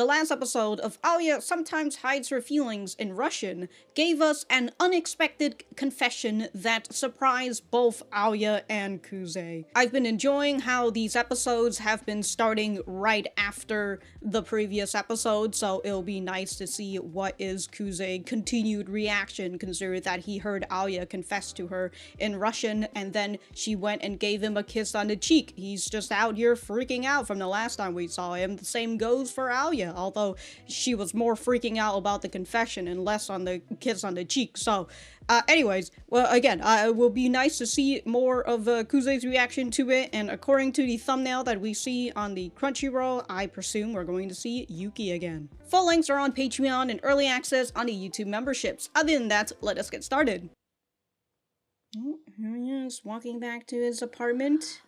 The last episode of Alya Sometimes Hides Her Feelings in Russian gave us an unexpected confession that surprised both Alya and Kuze. I've been enjoying how these episodes have been starting right after the previous episode, so it'll be nice to see what is Kuze's continued reaction, considering that he heard Alya confess to her in Russian and then she went and gave him a kiss on the cheek. He's just out here freaking out from the last time we saw him. The same goes for Alya, although she was more freaking out about the confession and less on the kiss on the cheek. So, anyways, well, again, it will be nice to see more of Kuze's reaction to it, and according to the thumbnail that we see on the Crunchyroll, I presume we're going to see Yuki again. Full links are on Patreon and early access on the YouTube memberships. Other than that, let us get started. Oh, here he is, walking back to his apartment.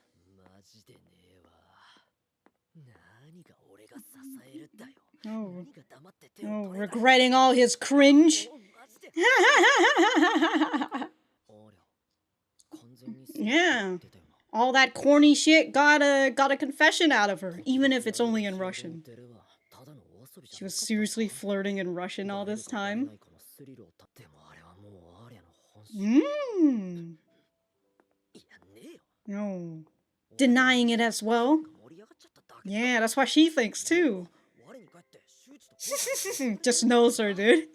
Oh, regretting all his cringe. Yeah, all that corny shit got a confession out of her, even if it's only in Russian. She was seriously flirting in Russian all this time. No. Denying it as well. Yeah, that's what she thinks too. Just knows her, dude.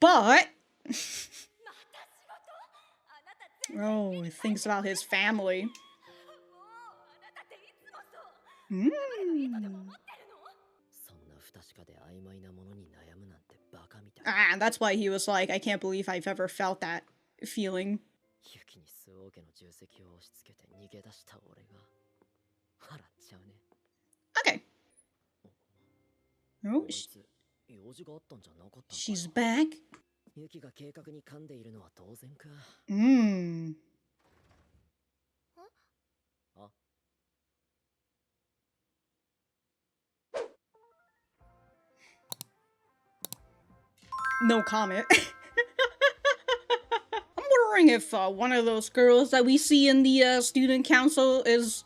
But oh, he thinks about his family. Ah, that's why he was like, I can't believe I've ever felt that feeling. Okay. Oh, she's back. No comment. I'm wondering if one of those girls that we see in the student council is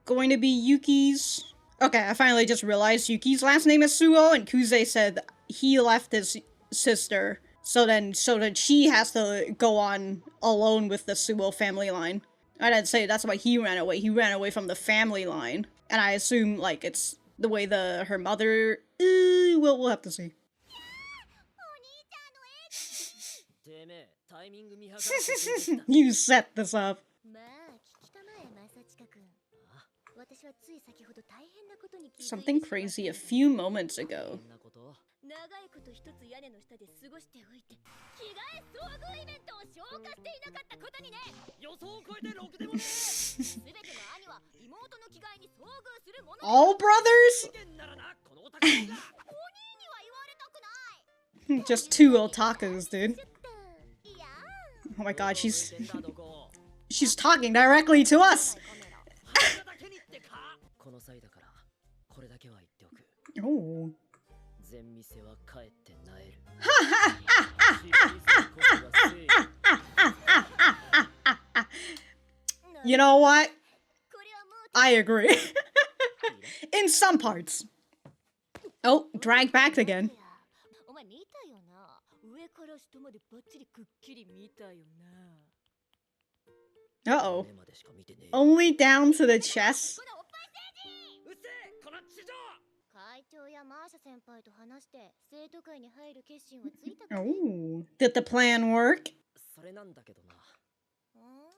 going to be Yuki's. Okay, I finally just realized Yuki's last name is Suo, and Kuze said he left his sister, so that she has to go on alone with the Suo family line. I didn't say that's why he ran away. He ran away from the family line, and I assume like it's the way her mother. We'll have to see. You set this up. Something crazy a few moments ago. All brothers? Just two otakus, dude. Oh my god, she's talking directly to us! Oh. You know what? I agree. In some parts. Oh, dragged back again. Uh-oh. Only down to the chest? Oh, did the plan work?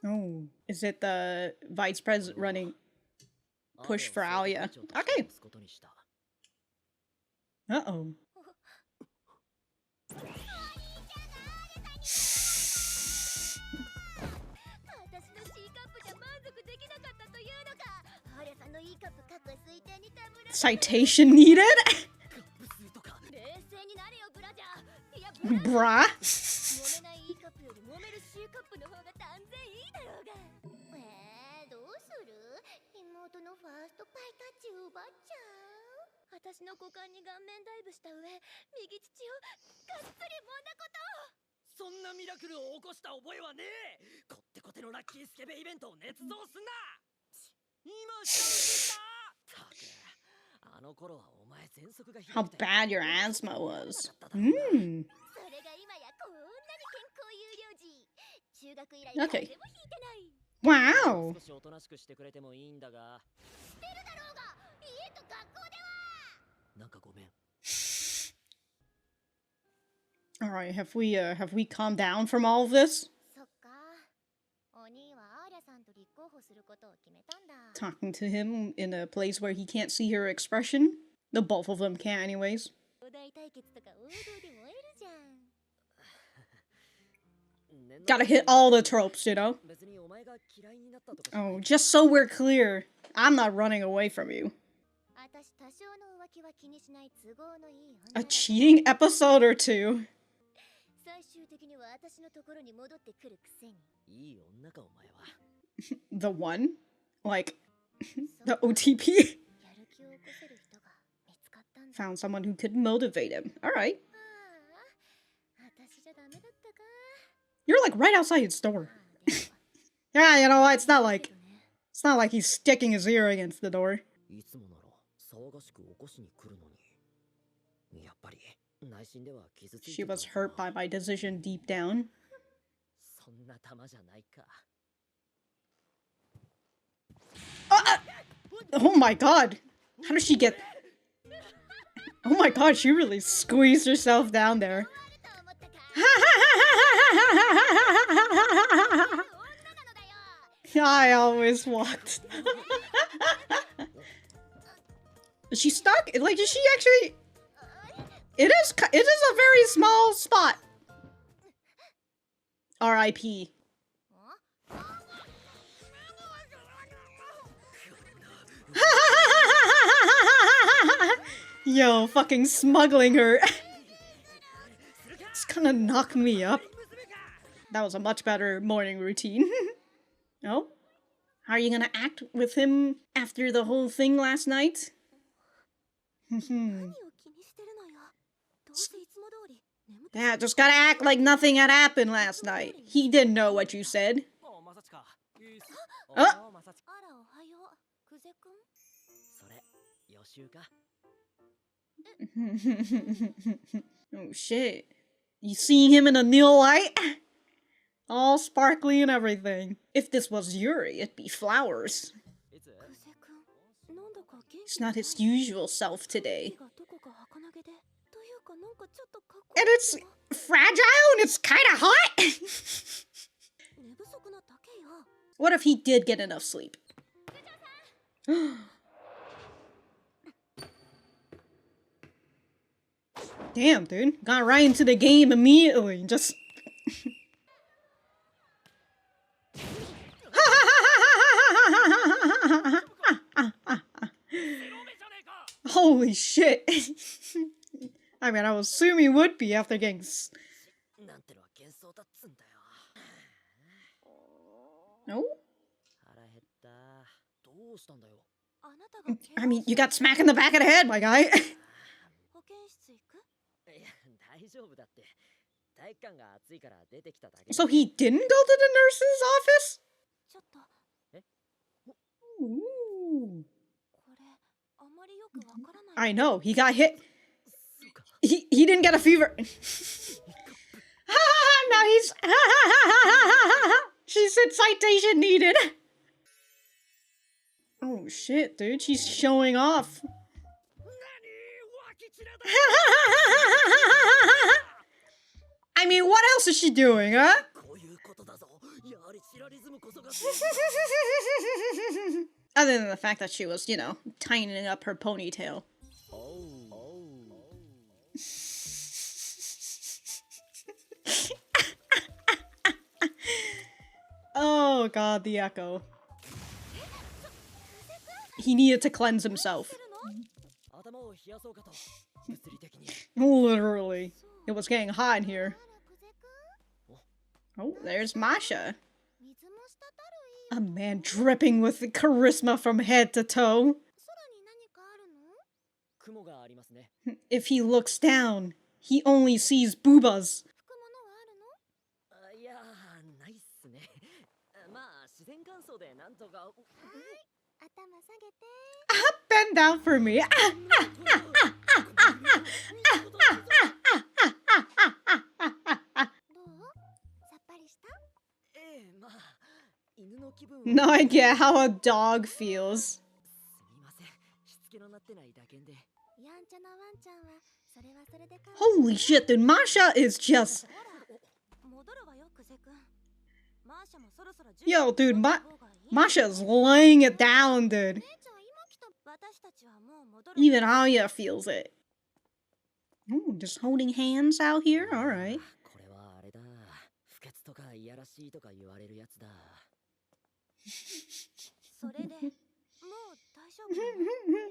Oh, is it the vice president running push for Alya? Okay. Uh-oh. Citation needed? Bruh. How bad your asthma was. Hmm. Okay. Wow. Alright, have we calmed down from all of this? Talking to him in a place where he can't see her expression? The both of them can't anyways. Gotta hit all the tropes, you know? Oh, just so we're clear, I'm not running away from you. A cheating episode or two? The one? Like, the OTP? Found someone who could motivate him. Alright. You're like right outside his door. Yeah, you know what? It's not like he's sticking his ear against the door. She was hurt by my decision deep down. Oh my god! How did she get... Oh my god, she really squeezed herself down there. I always walked. Is she stuck? Like, is she actually... It is a very small spot. R.I.P. Yo, fucking smuggling her. It's gonna knock me up. That was a much better morning routine. Oh? How are you gonna act with him after the whole thing last night? Yeah, just gotta act like nothing had happened last night. He didn't know what you said. Oh! Oh shit. You seeing him in a new light? All sparkly and everything. If this was Yuri, it'd be flowers. It's not his usual self today. And it's fragile and it's kinda hot! What if he did get enough sleep? Damn, dude. Got right into the game immediately. Just... Holy shit. I mean, I would assume he would be after getting... No? I mean, you got smacked in the back of the head, my guy. So he didn't go to the nurse's office? Ooh. I know, he got hit. He didn't get a fever. Now he's... She said citation needed. Oh shit, dude, she's showing off. I mean, what else is she doing, huh? Other than the fact that she was, you know, tightening up her ponytail. Oh god, the echo. He needed to cleanse himself. Literally. It was getting hot in here. Oh, there's Masha. A man dripping with charisma from head to toe. If he looks down, he only sees boobas. Up bend down for me. No idea how a dog feels. Holy shit, dude, Masha is just... Yo, dude, Masha's laying it down, dude. Even Alya feels it. Ooh, just holding hands out here? Alright.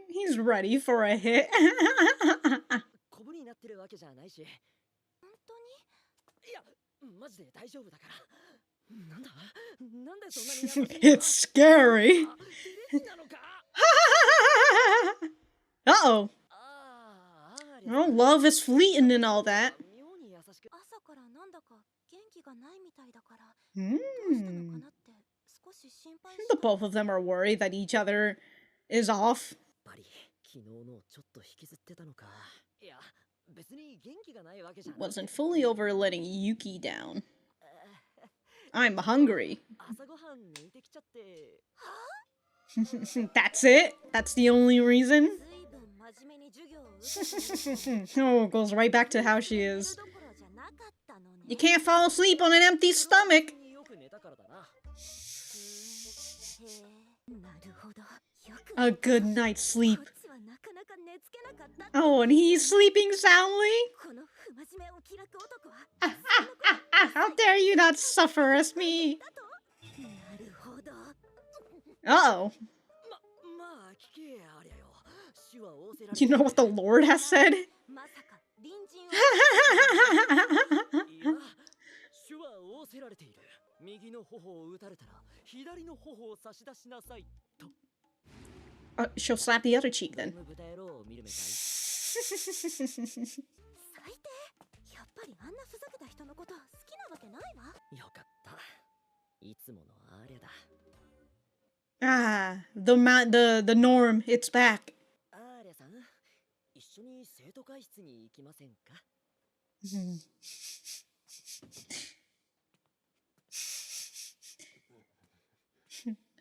He's ready for a hit. It's scary. Uh-oh. Oh, love is fleeting and all that. The both of them are worried that each other is off. Wasn't fully over letting Yuki down. I'm hungry. That's it? That's the only reason? Oh, goes right back to how she is. You can't fall asleep on an empty stomach. A good night's sleep. Oh, and he's sleeping soundly? How dare you not suffer as me? Uh-oh. You know what the Lord has said? She'll slap the other cheek then. Ah, the norm, it's back.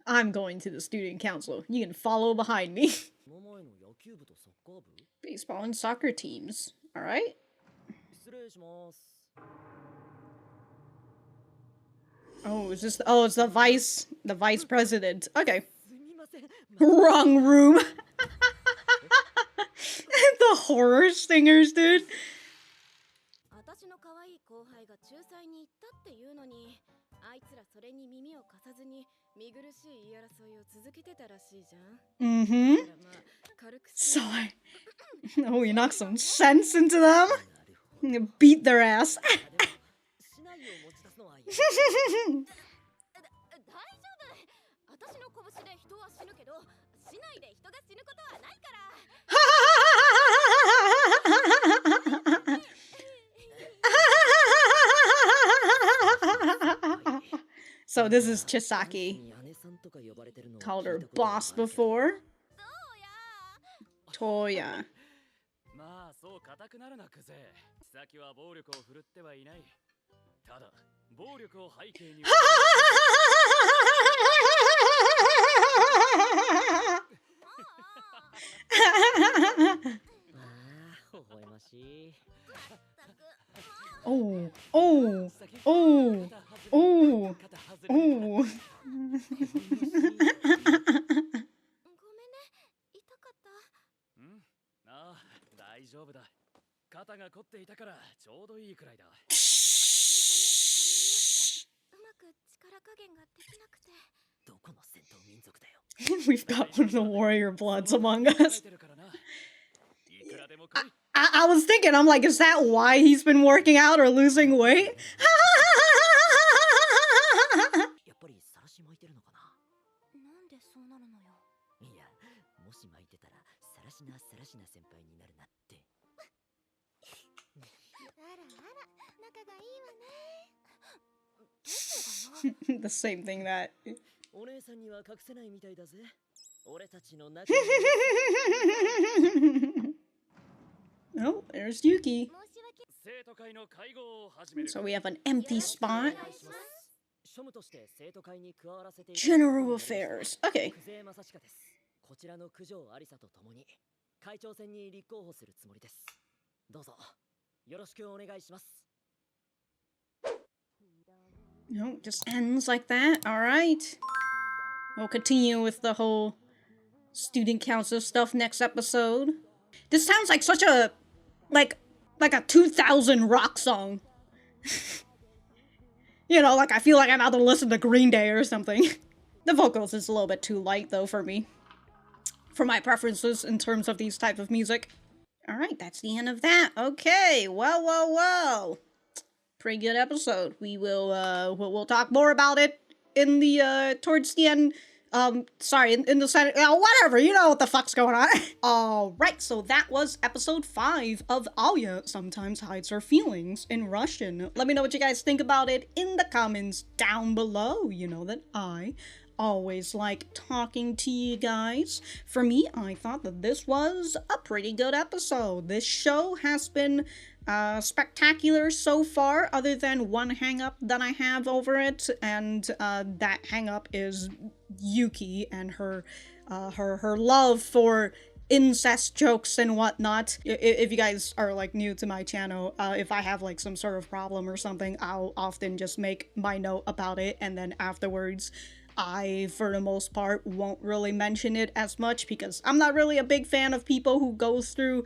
I'm going to the student council. You can follow behind me. Baseball and soccer teams. Alright. Oh, is this... Oh, it's the vice president. Okay. Wrong room. The horror singers, dude. Mm-hmm. So oh, we knock some sense into them. Beat their ass. So this is Chisaki. Called her boss before. Toya. Oh, oh, oh, oh, oh. We've got one of the warrior bloods among us. I was thinking, I'm like, is that why he's been working out or losing weight? The same thing that... Oh, there's Yuki. So we have an empty spot. General affairs. Okay. No, just ends like that. Alright. We'll continue with the whole student council stuff next episode. This sounds like such a like a 2000 rock song. You know, like I feel like I'm about to listen to Green Day or something. The vocals is a little bit too light though for me. For my preferences in terms of these types of music. Alright, that's the end of that. Okay, well. Pretty good episode. We will, we'll talk more about it in the, towards the end. Sorry, in the center, whatever, you know what the fuck's going on. Alright, so that was episode 5 of Alya Sometimes Hides Her Feelings in Russian. Let me know what you guys think about it in the comments down below. You know that I always like talking to you guys. For me, I thought that this was a pretty good episode. This show has been spectacular so far, other than one hang-up that I have over it, and that hang-up is Yuki and her love for incest jokes and whatnot. If you guys are like new to my channel, if I have like some sort of problem or something, I'll often just make my note about it, and then afterwards I, for the most part, won't really mention it as much, because I'm not really a big fan of people who go through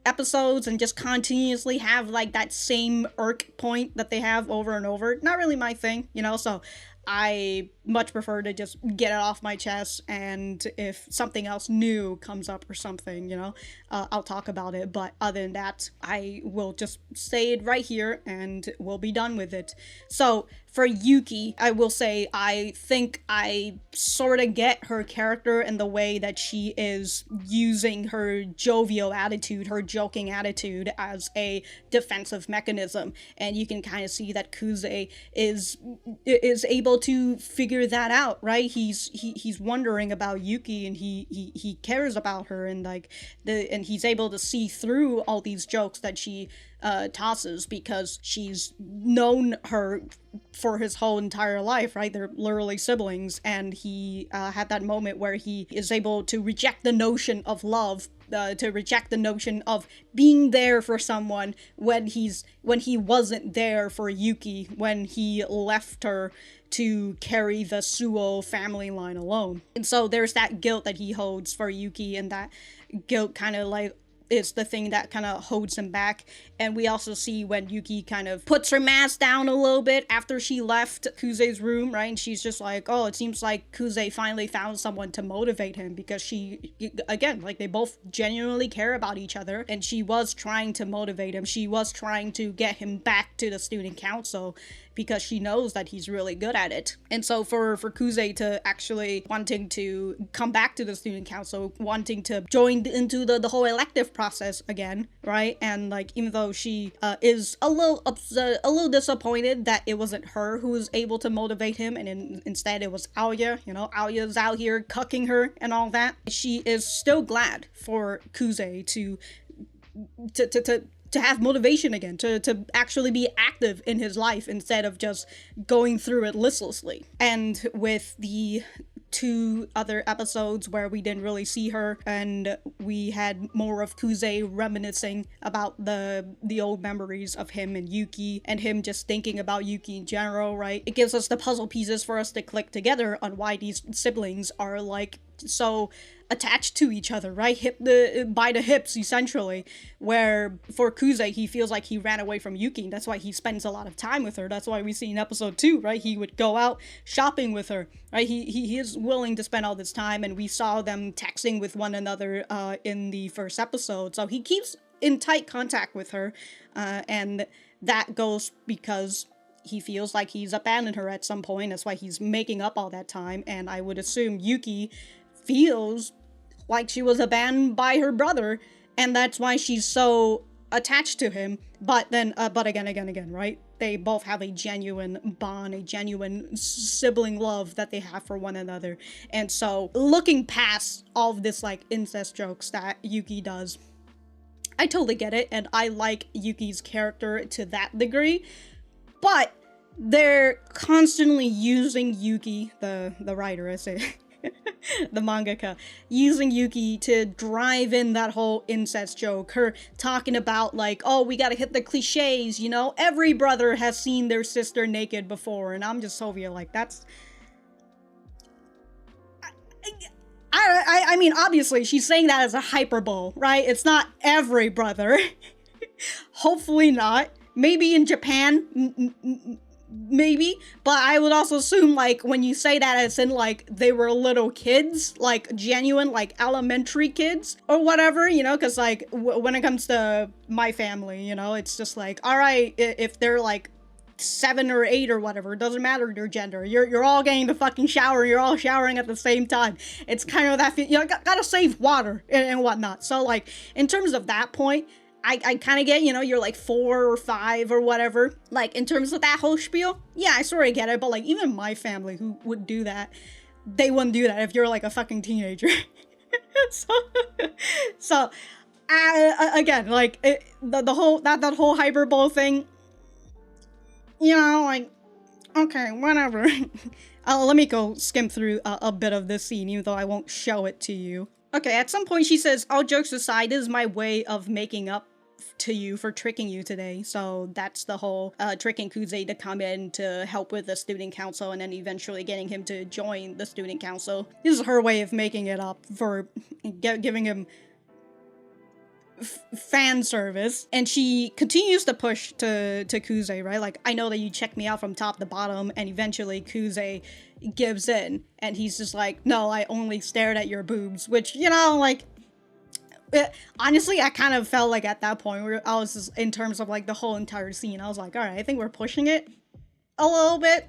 episodes and just continuously have like that same irk point that they have over and over. Not really my thing, you know, so I much prefer to just get it off my chest, and if something else new comes up or something, you know, I'll talk about it. But other than that, I will just say it right here and we'll be done with it. So for Yuki, I will say I think I sort of get her character and the way that she is using her jovial attitude, her joking attitude as a defensive mechanism. And you can kind of see that Kuze is able to figure that out, right? He's wondering about Yuki, and he cares about her, and like and he's able to see through all these jokes that she tosses, because she's known her for his whole entire life, right? They're literally siblings, and he had that moment where he is able to reject the notion of love, to reject the notion of being there for someone when he wasn't there for Yuki, when he left her to carry the Suo family line alone. And so there's that guilt that he holds for Yuki, and that guilt kind of like is the thing that kind of holds him back. And we also see when Yuki kind of puts her mask down a little bit after she left Kuze's room, right? And she's just like, oh, it seems like Kuze finally found someone to motivate him, because she, again, like they both genuinely care about each other, and she was trying to motivate him. She was trying to get him back to the student council, because she knows that he's really good at it. And so for Kuze to actually wanting to come back to the student council, wanting to join into the whole elective process again, right? And like, even though she is a little upset, a little disappointed that it wasn't her who was able to motivate him, and instead it was Alya, you know, Alya's out here cucking her and all that, she is still glad for Kuze to have motivation again, to actually be active in his life instead of just going through it listlessly. And with the 2 other episodes where we didn't really see her, and we had more of Kuze reminiscing about the old memories of him and Yuki, and him just thinking about Yuki in general, right? It gives us the puzzle pieces for us to click together on why these siblings are like so attached to each other, right? By the hips, essentially. Where for Kuze, he feels like he ran away from Yuki. That's why he spends a lot of time with her. That's why we see in episode 2, right? He would go out shopping with her, right? He is willing to spend all this time, and we saw them texting with one another in the first episode. So he keeps in tight contact with her, and that goes because he feels like he's abandoned her at some point. That's why he's making up all that time. And I would assume Yuki feels like she was abandoned by her brother, and that's why she's so attached to him, but then, but again, right? They both have a genuine bond, a genuine sibling love that they have for one another. And so, looking past all of this, like, incest jokes that Yuki does, I totally get it, and I like Yuki's character to that degree, but they're constantly using Yuki, the writer, I say, the mangaka, using Yuki to drive in that whole incest joke. Her talking about, like, oh, we gotta hit the cliches, you know? Every brother has seen their sister naked before, and I'm just over here like, that's... I mean, obviously, she's saying that as a hyperbole, right? It's not every brother. Hopefully not. Maybe in Japan, maybe, but I would also assume, like, when you say that as in, like, they were little kids, like, genuine, like, elementary kids, or whatever, you know, because, like, when it comes to my family, you know, it's just like, alright, if they're, like, 7 or 8 or whatever, it doesn't matter your gender, you're all getting the fucking shower, you're all showering at the same time. It's kind of that, you know, gotta save water and whatnot. So, like, in terms of that point, I kind of get, you know, you're like 4 or 5 or whatever. Like, in terms of that whole spiel, yeah, I sort of get it. But, like, even my family who would do that, they wouldn't do that if you're, like, a fucking teenager. so again, like, the whole, that whole hyperbole thing, you know, like, okay, whatever. Let me go skim through a bit of this scene, even though I won't show it to you. Okay, at some point she says, all jokes aside, this is my way of making up to you for tricking you today. So that's the whole tricking Kuze to come in to help with the student council and then eventually getting him to join the student council. This is her way of making it up for giving him fan service. And she continues to push to Kuze, right? Like, I know that you checked me out from top to bottom, and eventually Kuze gives in and he's just like, no, I only stared at your boobs, which, you know, like, honestly, I kind of felt like at that point where I was just, in terms of like the whole entire scene, I was like, all right, I think we're pushing it a little bit,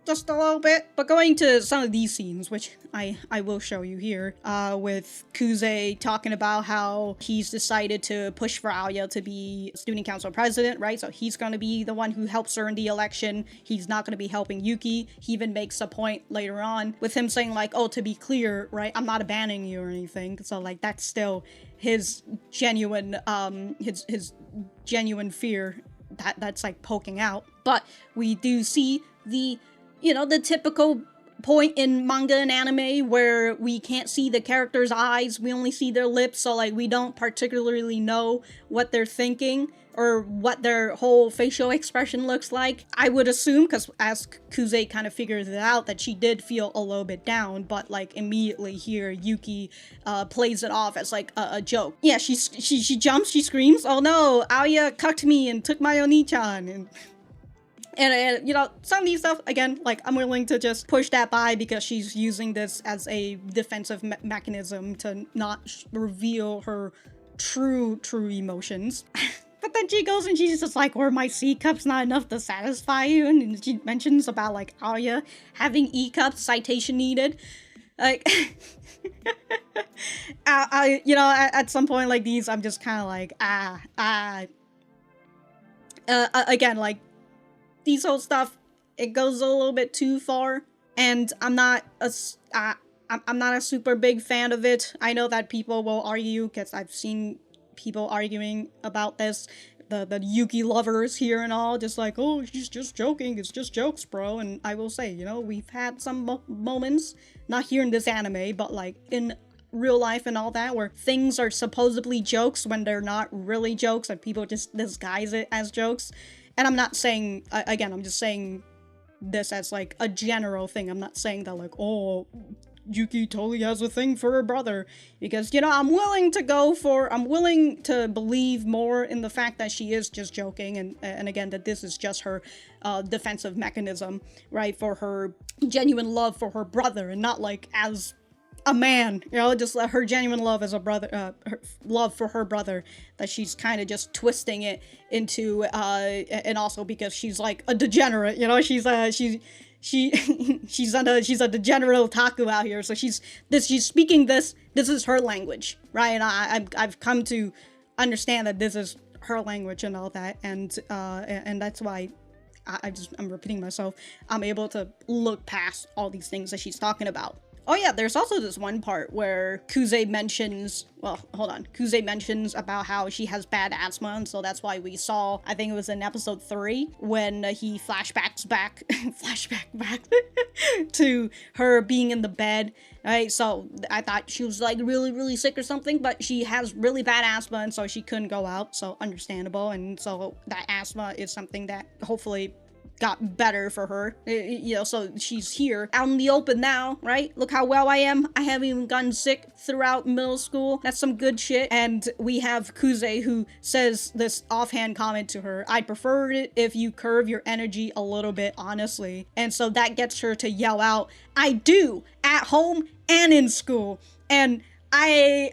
just a little bit. But going to some of these scenes, which I will show you here, with Kuze talking about how he's decided to push for Alya to be student council president, right? So he's going to be the one who helps her in the election. He's not going to be helping Yuki. He even makes a point later on with him saying like, oh, to be clear, right, I'm not abandoning you or anything. So like, that's still his genuine, his genuine fear that's like poking out. But we do see the, you know, the typical point in manga and anime where we can't see the character's eyes, we only see their lips, so like we don't particularly know what they're thinking or what their whole facial expression looks like. I would assume, because as Kuze kind of figures it out, that she did feel a little bit down, but like immediately here Yuki plays it off as like a joke. Yeah, she jumps, she screams, oh no, Alya cucked me and took my Oni-chan, and you know, some of these stuff, again, like, I'm willing to just push that by because she's using this as a defensive mechanism to not reveal her true emotions. But then she goes and she's just like, were my C cups not enough to satisfy you? And she mentions about, like, Alya having E cups, citation needed. Like, you know, at some point like these, I'm just kind of like, again, like, these whole stuff, it goes a little bit too far, and I'm not a super big fan of it. I know that people will argue, because I've seen people arguing about this, the Yuki lovers here and all, just like, oh, she's just joking, it's just jokes, bro. And I will say, you know, we've had some moments, not here in this anime, but like in real life and all that, where things are supposedly jokes when they're not really jokes, and people just disguise it as jokes. And I'm not saying, again, I'm just saying this as like a general thing. I'm not saying that like, oh, Yuki totally has a thing for her brother. Because, you know, I'm willing to believe more in the fact that she is just joking. And again, that this is just her defensive mechanism, right? For her genuine love for her brother, and not like as a man, you know, just her genuine love as a brother, her love for her brother, that she's kind of just twisting it into, and also because she's like a degenerate, you know, she's a degenerate otaku out here, so she's speaking this is her language, right? And I've come to understand that this is her language and all that, and that's why I'm repeating myself. I'm able to look past all these things that she's talking about. Oh yeah, there's also this one part where Kuze mentions, well, hold on. Kuze mentions about how she has bad asthma, and so that's why we saw, I think it was in episode 3, when he flashbacks back, flashback back to her being in the bed, right? So I thought she was like really, really sick or something, but she has really bad asthma, and so she couldn't go out, so understandable. And so that asthma is something that hopefully got better for her, you know, so she's here out in the open now, right? Look how well I am. I haven't even gotten sick throughout middle school. That's some good shit. And we have Kuze, who says this offhand comment to her: I'd prefer it if you curve your energy a little bit, honestly. And so that gets her to yell out, I do, at home and in school. And I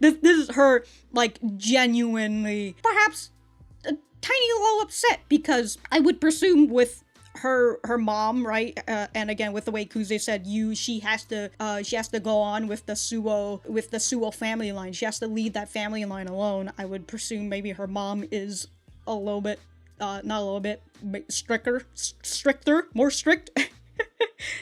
this is her, like, genuinely, perhaps tiny little upset, because I would presume with her mom, right, and again with the way Kuze said, she has to go on with the Suo family line. She has to lead that family line alone. I would presume maybe her mom is a little bit, not a little bit, stricter, more strict.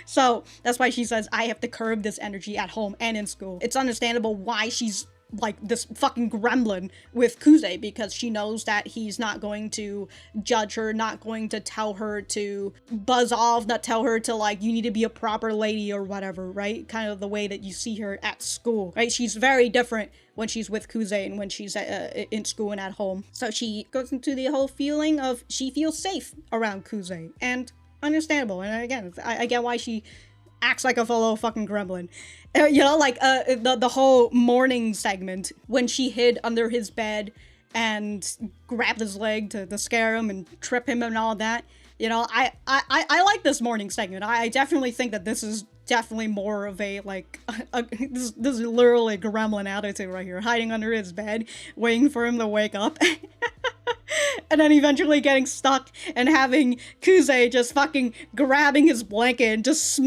So that's why she says, I have to curb this energy at home and in school. It's understandable why she's like this fucking gremlin with Kuze, because she knows that he's not going to judge her, not going to tell her to buzz off, not tell her to, like, you need to be a proper lady or whatever, right? Kind of the way that you see her at school, right? She's very different when she's with Kuze and when she's in school and at home. So she goes into the whole feeling of she feels safe around Kuze, and understandable. And again, I get why she acts like a fellow fucking gremlin. You know, like, the whole morning segment, when she hid under his bed and grabbed his leg to scare him and trip him and all that. You know, I like this morning segment. I definitely think that this is definitely more of a, like, this is literally a gremlin attitude right here. Hiding under his bed, waiting for him to wake up. And then eventually getting stuck and having Kuze just fucking grabbing his blanket and just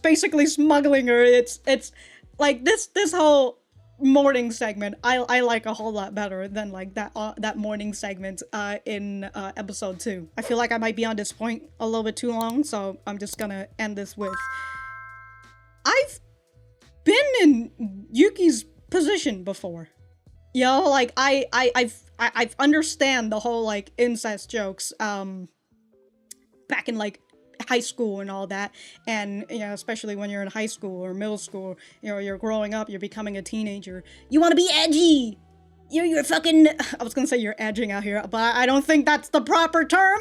basically smuggling her. It's like this whole morning segment I like a whole lot better than, like, that morning segment in episode 2. I feel like I might be on this point a little bit too long, so I'm just gonna end this with, I've been in Yuki's position before. You know, like, I've understand the whole, like, incest jokes back in, like, high school and all that, and, you know, especially when you're in high school or middle school, you know, you're growing up, you're becoming a teenager, you want to be edgy, you're fucking, I was gonna say you're edging out here, but I don't think that's the proper term.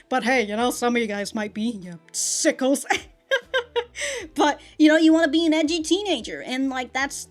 But hey, you know, some of you guys might be, you sickos. But, you know, you want to be an edgy teenager, and, like, that's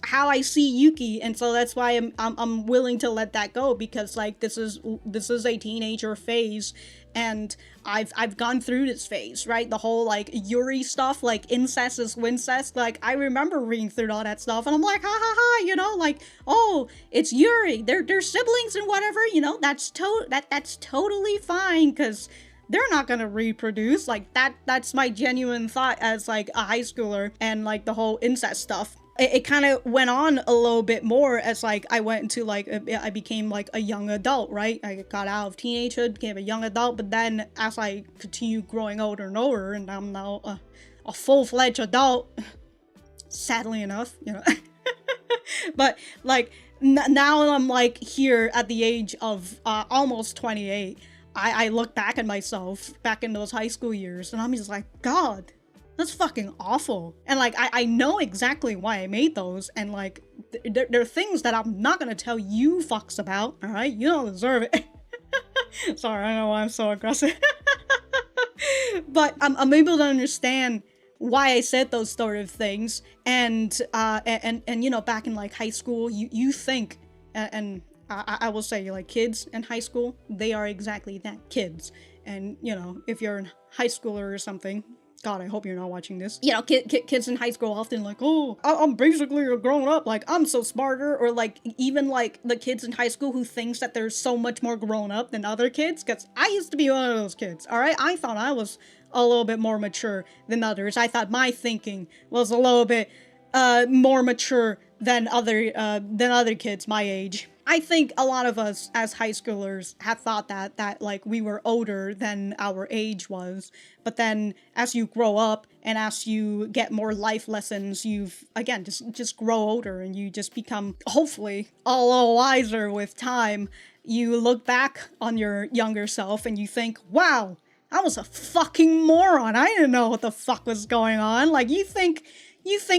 how I see Yuki, and so that's why I'm willing to let that go, because, like, this is a teenager phase, and I've gone through this phase, right? The whole, like, Yuri stuff, like, incest is wincest, like, I remember reading through all that stuff, and I'm like, ha ha ha, you know, like, oh, it's Yuri, they're siblings and whatever, you know, that's totally fine, because they're not gonna reproduce, like, that's my genuine thought as, like, a high schooler, and, like, the whole incest stuff. It kind of went on a little bit more as, like, I went into, like, I became, like, a young adult, right? I got out of teenagehood, became a young adult, but then as I continued growing older and older, and I'm now a full-fledged adult, sadly enough, you know. But, like, now I'm, like, here at the age of almost 28, I look back at myself back in those high school years, and I'm just like, God, that's fucking awful. And, like, I know exactly why I made those, and, like, they're things that I'm not gonna tell you fucks about, alright? You don't deserve it. Sorry, I know why I'm so aggressive. But I'm able to understand why I said those sort of things, and you know, back in, like, high school, you think, and I will say, like, kids in high school, they are exactly that, kids. And, you know, if you're a high schooler or something, God, I hope you're not watching this. You know, kids in high school often like, oh, I'm basically a grown up, like, I'm so smarter, or, like, even, like, the kids in high school who thinks that they're so much more grown up than other kids, because I used to be one of those kids, alright? I thought I was a little bit more mature than others. I thought my thinking was a little bit more mature than other kids my age. I think a lot of us as high schoolers have thought that like we were older than our age was. But then as you grow up and as you get more life lessons, you've again just grow older and you just become hopefully a little wiser with time. You look back on your younger self and you think, wow, I was a fucking moron. I didn't know what the fuck was going on. Like, you think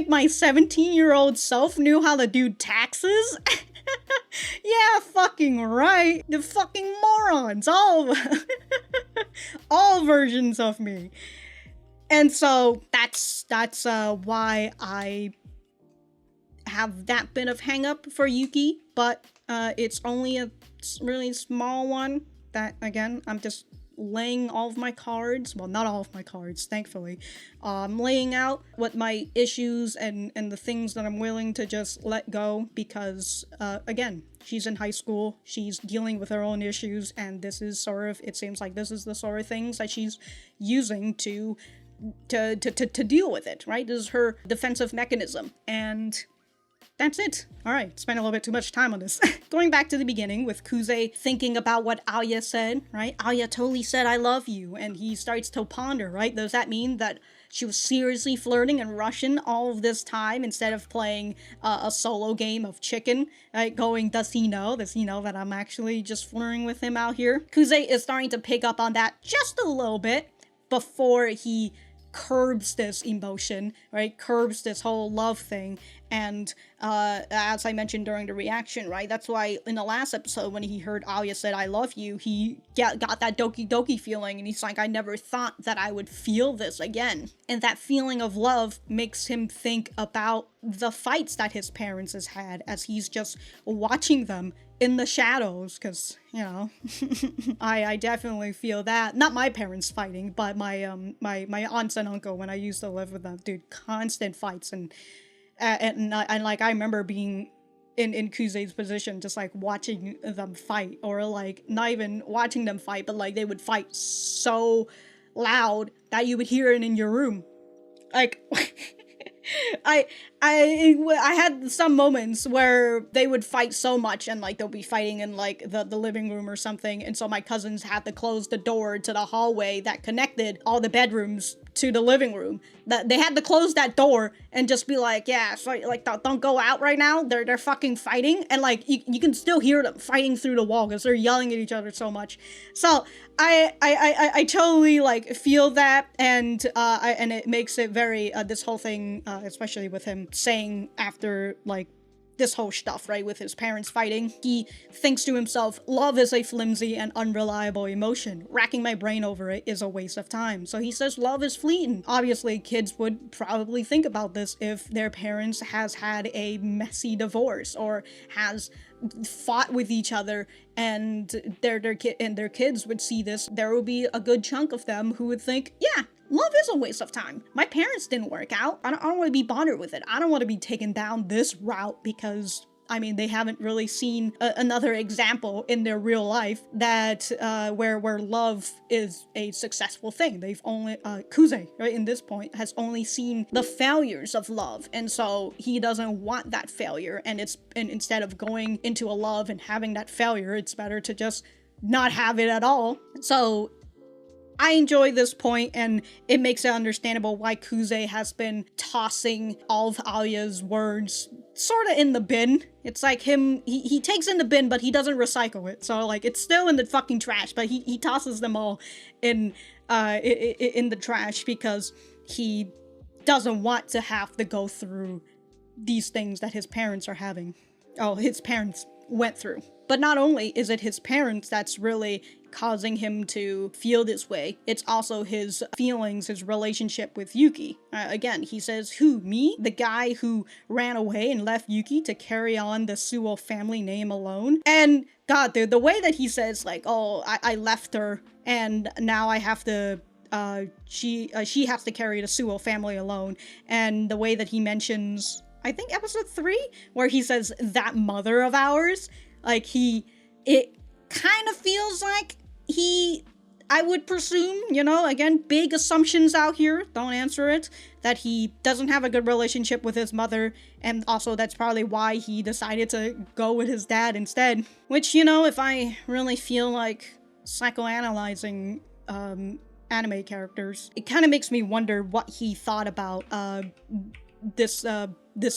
my 17-year-old self knew how to do taxes? Yeah, fucking right. The fucking morons. All versions of me. And so that's why I have that bit of hang up for Yuki, but it's only a really small one that, again, I'm just laying all of my cards, well, not all of my cards, thankfully, laying out what my issues and the things that I'm willing to just let go, because, again, she's in high school, she's dealing with her own issues, and this is sort of, it seems like this is the sort of things that she's using to deal with it, right? This is her defensive mechanism, and that's it. Alright, spent a little bit too much time on this. Going back to the beginning with Kuze thinking about what Alya said, right? Alya totally said, I love you, and he starts to ponder, right? Does that mean that she was seriously flirting in Russian all of this time instead of playing a solo game of chicken? Right? Going, does he know? Does he know that I'm actually just flirting with him out here? Kuze is starting to pick up on that just a little bit before he curbs this emotion, right? Curbs this whole love thing. And as I mentioned during the reaction, right? That's why in the last episode when he heard Alya said, I love you, he got that Tokidoki feeling, and he's like, I never thought that I would feel this again. And that feeling of love makes him think about the fights that his parents has had as he's just watching them in the shadows, because, you know, I definitely feel that. Not my parents fighting, but my my aunts and uncle when I used to live with them. Dude, constant fights, and like I remember being in Kuze's position, just like watching them fight, or like not even watching them fight, but like they would fight so loud that you would hear it in your room. Like I had some moments where they would fight so much, and like they'll be fighting in like the living room or something, and so my cousins had to close the door to the hallway that connected all the bedrooms to the living room. That they had to close that door and just be like, yeah, so like don't go out right now. They're fucking fighting, and like you can still hear them fighting through the wall because they're yelling at each other so much. So I totally like feel that, and it makes it very this whole thing, especially with him saying after like this whole stuff, right, with his parents fighting, he thinks to himself, love is a flimsy and unreliable emotion. Racking my brain over it is a waste of time. So he says love is fleeting. Obviously, kids would probably think about this if their parents has had a messy divorce or has fought with each other, and their kids would see this. There would be a good chunk of them who would think, yeah, love is a waste of time. My parents didn't work out. I don't want to be bothered with it. I don't want to be taken down this route because, I mean, they haven't really seen another example in their real life that where love is a successful thing. They've only Kuze, right, in this point, has only seen the failures of love, and so he doesn't want that failure. And instead of going into a love and having that failure, it's better to just not have it at all. So I enjoy this point, and it makes it understandable why Kuze has been tossing all of Alya's words sort of in the bin. It's like he takes in the bin, but he doesn't recycle it. So like it's still in the fucking trash, but he tosses them all in the trash because he doesn't want to have to go through these things that his parents are having. Oh, his parents went through. But not only is it his parents that's really causing him to feel this way, it's also his feelings, his relationship with Yuki. Again, he says, who, me? The guy who ran away and left Yuki to carry on the Suo family name alone? And God, the way that he says, like, oh, I left her, and now I have to she has to carry the Suo family alone. And the way that he mentions, I think episode 3, where he says, that mother of ours, like it kind of feels like I would presume, you know, again, big assumptions out here, don't answer it, that he doesn't have a good relationship with his mother, and also that's probably why he decided to go with his dad instead. Which, you know, if I really feel like psychoanalyzing anime characters, it kind of makes me wonder what he thought about this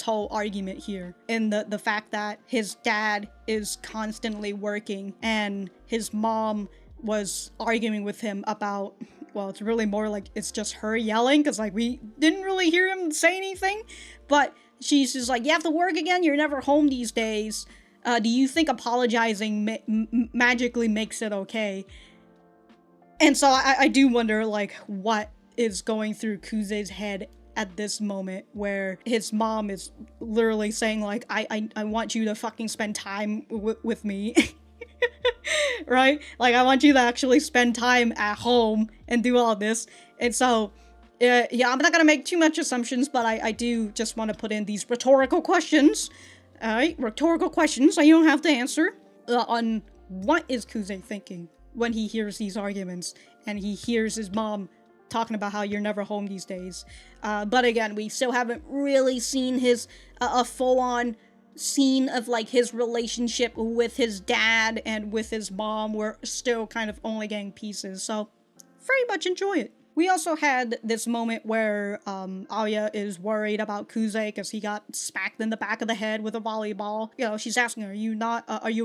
whole argument here, and the fact that his dad is constantly working and his mom was arguing with him about, well, it's really more like it's just her yelling, because like we didn't really hear him say anything, but she's just like, you have to work again, you're never home these days, do you think apologizing magically makes it okay? And so I do wonder like what is going through Kuze's head at this moment, where his mom is literally saying like, I want you to fucking spend time with me. Right? Like, I want you to actually spend time at home and do all this. And so, yeah, I'm not gonna make too much assumptions, but I do just want to put in these rhetorical questions. Alright, rhetorical questions, so you don't have to answer. On what is Kuze thinking when he hears these arguments, and he hears his mom talking about how you're never home these days. But again, we still haven't really seen his, a full-on scene of like his relationship with his dad and with his mom. We're still kind of only getting pieces, so very much enjoy it. We also had this moment where Alya is worried about Kuze because he got smacked in the back of the head with a volleyball. You know, she's asking, are you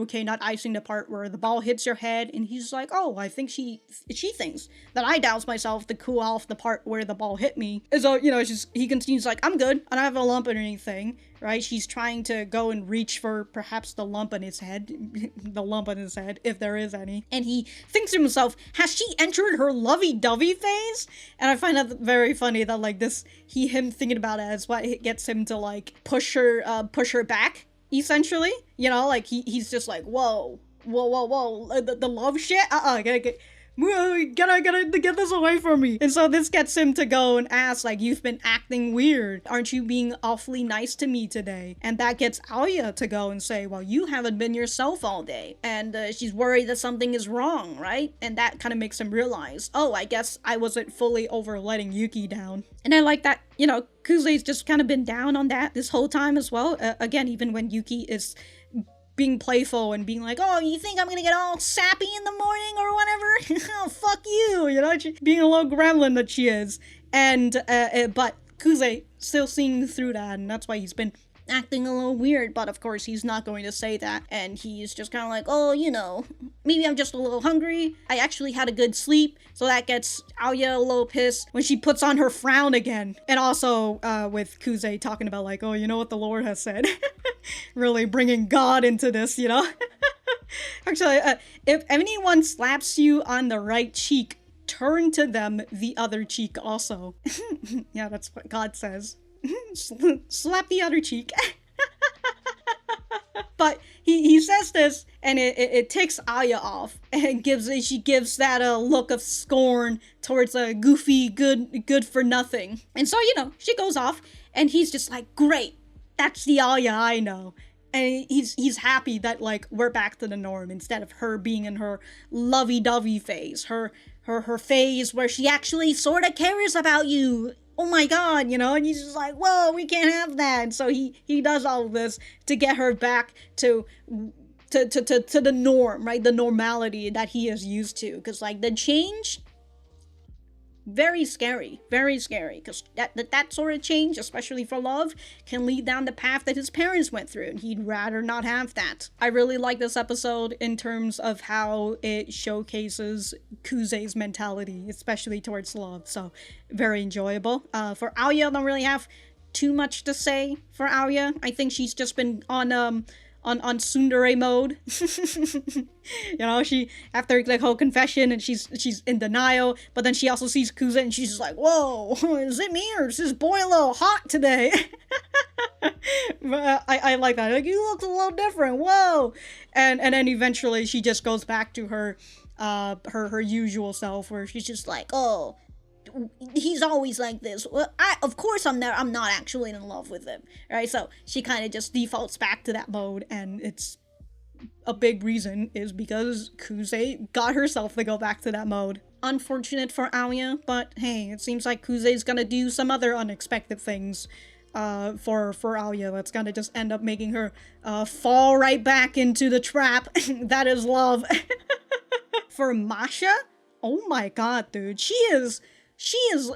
okay not icing the part where the ball hits your head? And he's like, oh, I think she thinks that I doused myself to cool off the part where the ball hit me. And so, you know, he continues like, I'm good, I don't have a lump or anything. Right? She's trying to go and reach for perhaps the lump in his head. The lump in his head, if there is any. And he thinks to himself, has she entered her lovey-dovey phase? And I find that very funny that like him thinking about it as what gets him to like push her back, essentially. You know, like he's just like, whoa, the love shit? Gotta get this away from me. And so this gets him to go and ask, like, you've been acting weird. Aren't you being awfully nice to me today? And that gets Alya to go and say, well, you haven't been yourself all day. And she's worried that something is wrong, right? And that kind of makes him realize, oh, I guess I wasn't fully over letting Yuki down. And I like that, you know, Kuze's just kind of been down on that this whole time as well. Again, even when Yuki is being playful and being like, oh, you think I'm gonna get all sappy in the morning or whatever? Oh, fuck you, you know, being a little gremlin that she is. And, but Kuze still seeing through that, and that's why he's been acting a little weird, but of course he's not going to say that, and he's just kind of like, oh, you know, maybe I'm just a little hungry, I actually had a good sleep, so that gets Alya a little pissed when she puts on her frown again. And also, with Kuze talking about like, oh, you know what the Lord has said. Really bringing God into this, you know? Actually, if anyone slaps you on the right cheek, turn to them the other cheek also. Yeah, that's what God says. Slap the other cheek. But he says this, and it ticks Alya off, and she gives that a look of scorn towards a goofy, good for nothing. And so, you know, she goes off, and he's just like, great, that's the Alya I know. And he's happy that like we're back to the norm instead of her being in her lovey-dovey phase, her phase where she actually sort of cares about you. Oh my god, you know, and he's just like, whoa, we can't have that. And so he does all of this to get her back to the norm, right? The normality that he is used to. Because like the change, very scary, because that sort of change, especially for love, can lead down the path that his parents went through, and he'd rather not have that. I really like this episode in terms of how it showcases Kuze's mentality, especially towards love, so very enjoyable. For Alya, I don't really have too much to say for Alya. I think she's just been on tsundere mode. You know, she, after the whole confession, and she's in denial, but then she also sees Kuze and she's just like, whoa, is it me or is this boy a little hot today? But I like that. Like, you look a little different, whoa. And then eventually she just goes back to her usual self, where she's just like, oh, he's always like this. Well, of course I'm not actually in love with him, right? So she kind of just defaults back to that mode, and it's a big reason is because Kuze got herself to go back to that mode. Unfortunate for Alya, but hey, it seems like Kuze's gonna do some other unexpected things for Alya that's gonna just end up making her fall right back into the trap that is love. For Masha, oh my god, dude, she is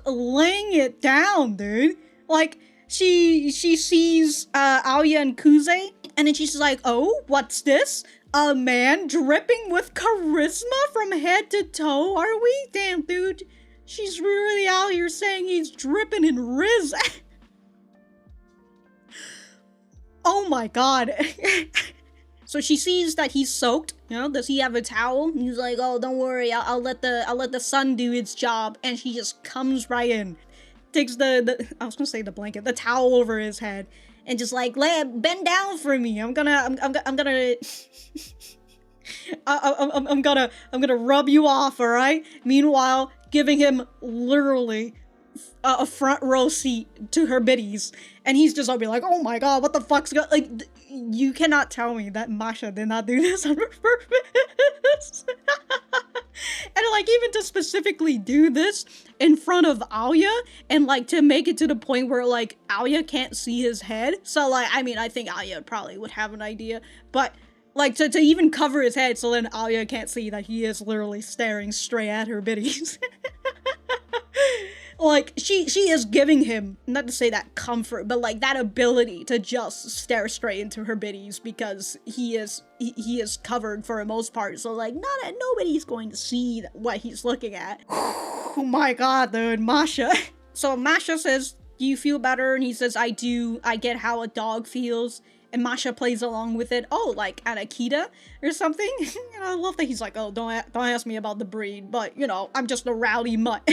laying it down, dude. Like, she sees Alya and Kuze, and then she's like, oh, what's this? A man dripping with charisma from head to toe, are we? Damn, dude. She's really out here saying he's dripping in riz. Oh my god. So she sees that he's soaked. You know, does he have a towel? He's like, oh, don't worry, I'll let the sun do its job. And she just comes right in, takes the I was gonna say the blanket, the towel over his head, and just like, bend down for me. I'm gonna rub you off, all right? Meanwhile, giving him literally a front row seat to her biddies, and he's just all be like, oh my god, what the fuck's going, like, you cannot tell me that Masha did not do this on purpose. And like, even to specifically do this in front of Alya, and like to make it to the point where like Alya can't see his head. So like, I mean, I think Alya probably would have an idea, but like to even cover his head so then Alya can't see that he is literally staring straight at her biddies. Like, she is giving him, not to say that comfort, but like that ability to just stare straight into her biddies, because he is covered for the most part, so like nobody's going to see what he's looking at. Oh my god, dude, Masha. So Masha says, do you feel better? And he says, I do, I get how a dog feels. And Masha plays along with it. Oh, like an Akita or something? And I love that he's like, oh, don't ask me about the breed, but you know, I'm just a rowdy mutt.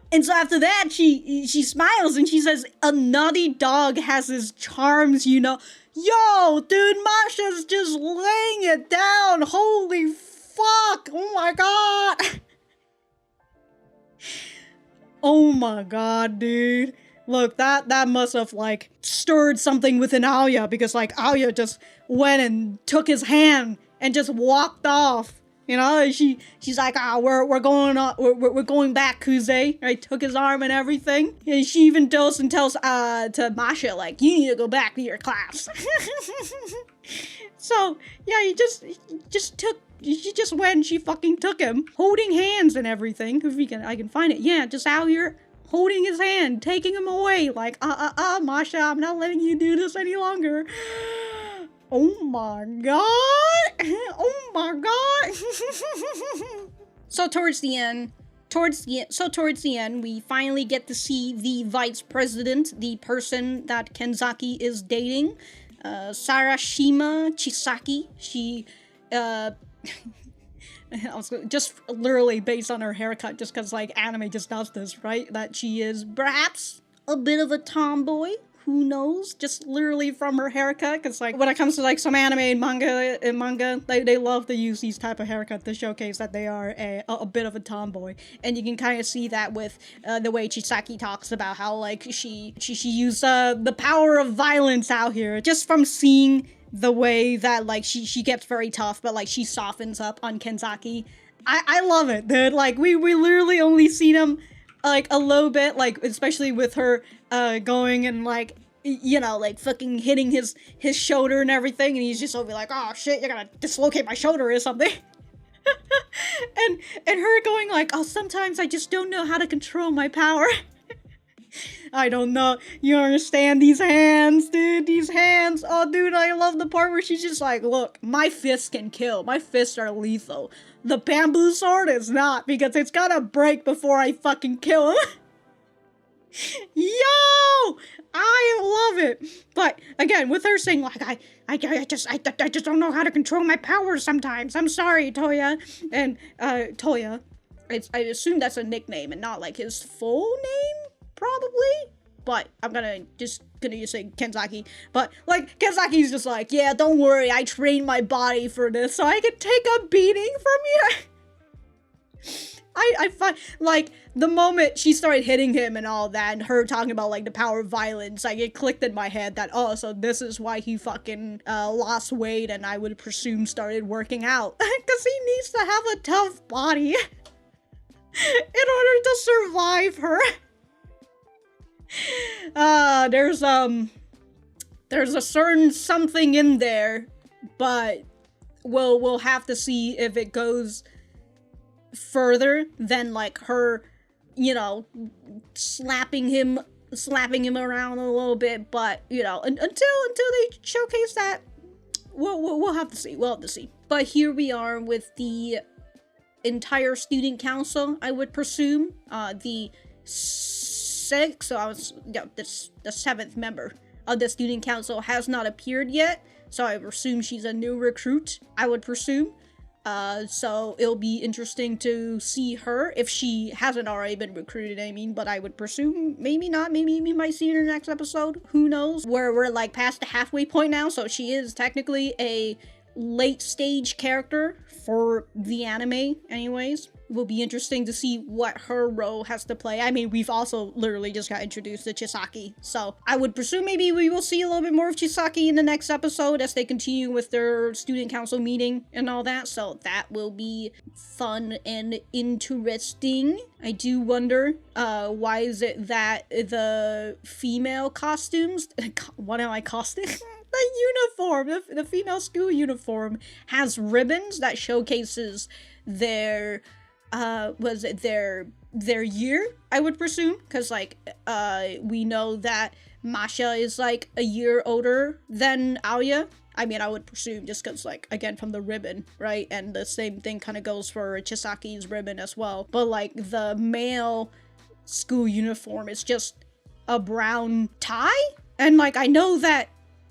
And so after that, she smiles and she says, a naughty dog has his charms, you know. Yo, dude, Masha's just laying it down. Holy fuck. Oh my god. Oh my god, dude. Look, that must have, like, stirred something within Alya, because, like, Alya just went and took his hand and just walked off. You know, she's like, we're going back, Kuze. Right, took his arm and everything. And she even goes and tells to Masha, like, you need to go back to your class. So yeah, she just went and she fucking took him, holding hands and everything. If I can find it. Yeah, just out here holding his hand, taking him away. Like, Masha, I'm not letting you do this any longer. Oh my god! Oh my god! So towards the end, we finally get to see the vice president, the person that Kenzaki is dating, Sarashima Chisaki. She, I was just literally based on her haircut, just because like anime just does this, right? That she is perhaps a bit of a tomboy. Who knows? Just literally from her haircut, because like when it comes to like some anime and manga, they love to use these type of haircut to showcase that they are a bit of a tomboy, and you can kind of see that with the way Chisaki talks about how like she used the power of violence out here, just from seeing the way that like she gets very tough, but like she softens up on Kenzaki. I love it, dude. Like we literally only seen him like a little bit, like especially with her going and like, you know, like fucking hitting his shoulder and everything, and he's just over like, oh shit, you're gonna dislocate my shoulder or something. and her going like, oh, sometimes I just don't know how to control my power. I don't know. You understand these hands, dude? These hands. Oh, dude, I love the part where she's just like, look, my fists can kill. My fists are lethal. The bamboo sword is not, because it's gotta break before I fucking kill him. Yo! I love it. But again, with her saying like, I just don't know how to control my powers sometimes. I'm sorry, Toya. And Toya, I assume that's a nickname and not like his full name, probably. But I'm gonna say Kenzaki. But like Kenzaki's just like, yeah, don't worry, I trained my body for this so I could take a beating from you. I find, like, the moment she started hitting him and all that, and her talking about, like, the power of violence, like, it clicked in my head that, oh, so this is why he fucking, lost weight, and I would presume started working out. Because he needs to have a tough body in order to survive her. There's a certain something in there, but we'll have to see if it goes further than, like, her, you know, slapping him around a little bit. But, you know, until they showcase that, we'll have to see. We'll have to see. But here we are with the entire student council, I would presume. The sixth, so I was, yeah, the seventh member of the student council has not appeared yet. So I presume she's a new recruit, I would presume. So it'll be interesting to see her, if she hasn't already been recruited, I mean, but I would presume maybe not, maybe we might see her in the next episode, who knows. We're like past the halfway point now, so she is technically a late stage character for the anime anyways. It will be interesting to see what her role has to play. I mean, we've also literally just got introduced to Chisaki, so I would presume maybe we will see a little bit more of Chisaki in the next episode as they continue with their student council meeting and all that, so that will be fun and interesting. I do wonder, why is it that the female costumes, what am I costing? The uniform, the female school uniform has ribbons that showcases their was it their year, I would presume, because like we know that Masha is like a year older than Alya. I mean, I would presume, just because, like, again, from the ribbon, right? And the same thing kind of goes for Chisaki's ribbon as well. But like the male school uniform is just a brown tie, and like I know that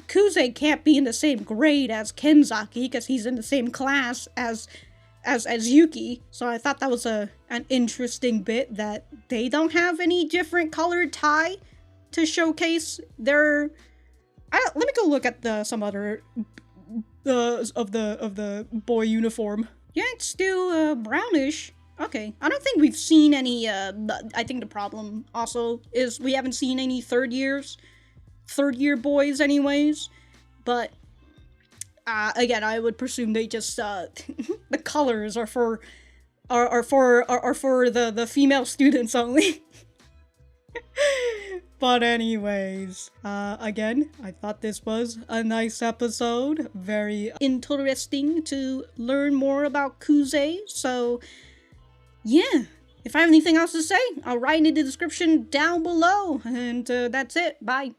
Kuze can't be in the same grade as Kenzaki because he's in the same class as Yuki, so I thought that was an interesting bit that they don't have any different colored tie to showcase their. Let me go look at some other of the boy uniform. Yeah, it's still brownish. Okay, I don't think we've seen any. I think the problem also is we haven't seen any third year boys, anyways, but. Again, I would presume they just, the colors are for the female students only. But anyways, again, I thought this was a nice episode. Very interesting to learn more about Kuze. So, yeah. If I have anything else to say, I'll write in the description down below. And that's it. Bye.